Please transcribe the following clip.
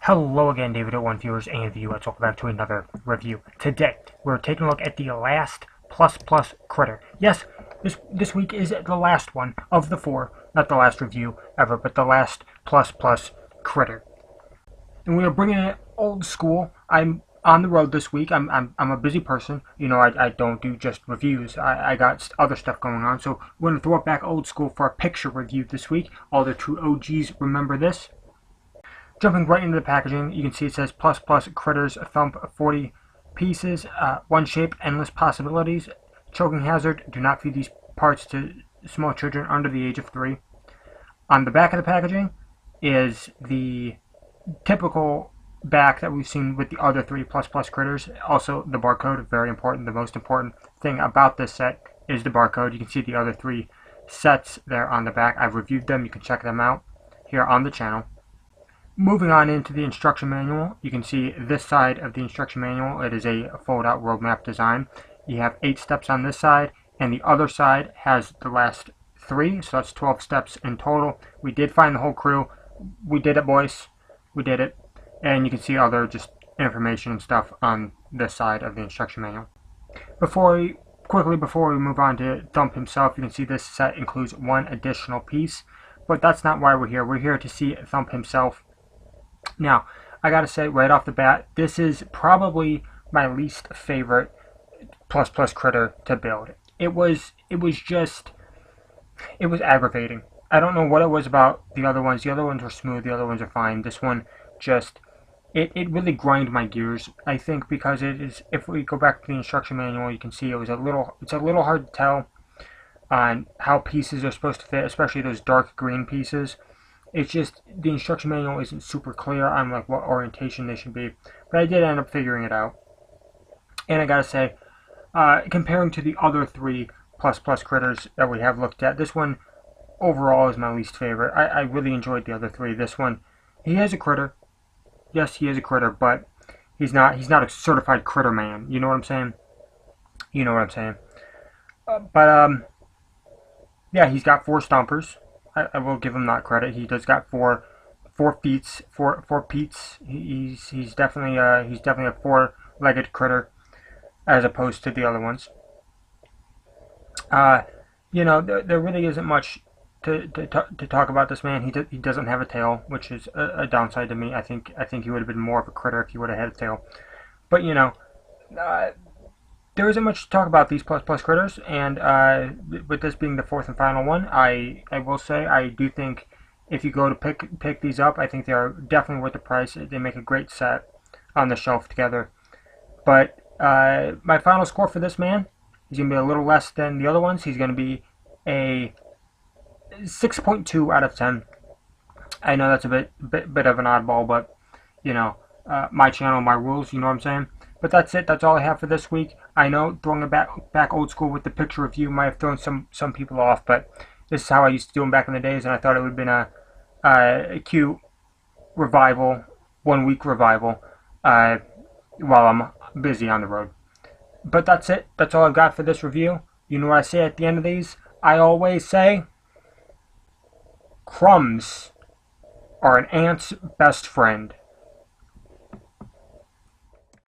Hello again, David01 viewers and viewers. Welcome back to another review. Today, we're taking a look at the last plus critter. Yes, this week is the last one of the four. Not the last review ever, but the last plus critter. And we are bringing it old school. I'm on the road this week. I'm a busy person. You know, I don't do just reviews. I got other stuff going on. So we're going to throw it back old school for a picture review this week. All the true OGs remember this. Jumping right into the packaging, you can see it says plus critters, thump 40 pieces, one shape, endless possibilities, choking hazard, do not feed these parts to small children under the age of 3. On the back of the packaging is the typical back that we've seen with the other 3 plus critters. Also the barcode, very important. The most important thing about this set is the barcode. You can see the other 3 sets there on the back. I've reviewed them. You can check them out here on the channel. Moving on into the instruction manual, you can see this side of the instruction manual. It is a fold-out roadmap design. You have 8 steps on this side, and the other side has the last 3, so that's 12 steps in total. We did find the whole crew. We did it, boys. We did it. And you can see other just information and stuff on this side of the instruction manual. Before we move on to Thump himself, you can see this set includes 1 additional piece, but that's not why we're here. We're here to see Thump himself. Now, I gotta say right off the bat, this is probably my least favorite plus critter to build. It was aggravating. I don't know what it was about the other ones. The other ones were smooth, the other ones are fine. This one just, it really grind my gears, I think, because it is, if we go back to the instruction manual, you can see it's a little hard to tell on how pieces are supposed to fit, especially those dark green pieces. It's just, the instruction manual isn't super clear on like what orientation they should be, but I did end up figuring it out. And I gotta say, comparing to the other 3 plus critters that we have looked at, this one overall is my least favorite. I really enjoyed the other 3. This one, he is a critter. Yes, he is a critter, but he's not a certified critter man. You know what I'm saying? You know what I'm saying. Yeah, he's got 4 stompers. I will give him that credit. He does got four feet. He's definitely a 4-legged critter as opposed to the other ones. You know, there really isn't much to talk about this man. He doesn't have a tail, which is a downside to me. I think he would have been more of a critter if he would have had a tail. But you know, there isn't much to talk about these plus critters, and with this being the 4th and final one, I will say I do think if you go to pick these up, I think they are definitely worth the price. They make a great set on the shelf together. But my final score for this man is going to be a little less than the other ones. He's going to be a 6.2 out of 10. I know that's a bit of an oddball, but you know, my channel, my rules, you know what I'm saying? But that's it. That's all I have for this week. I know throwing it back old school with the picture review might have thrown some people off, but this is how I used to do them back in the days, and I thought it would have been a cute revival, 1-week revival, while I'm busy on the road. But that's it. That's all I've got for this review. You know what I say at the end of these? I always say, crumbs are an ant's best friend.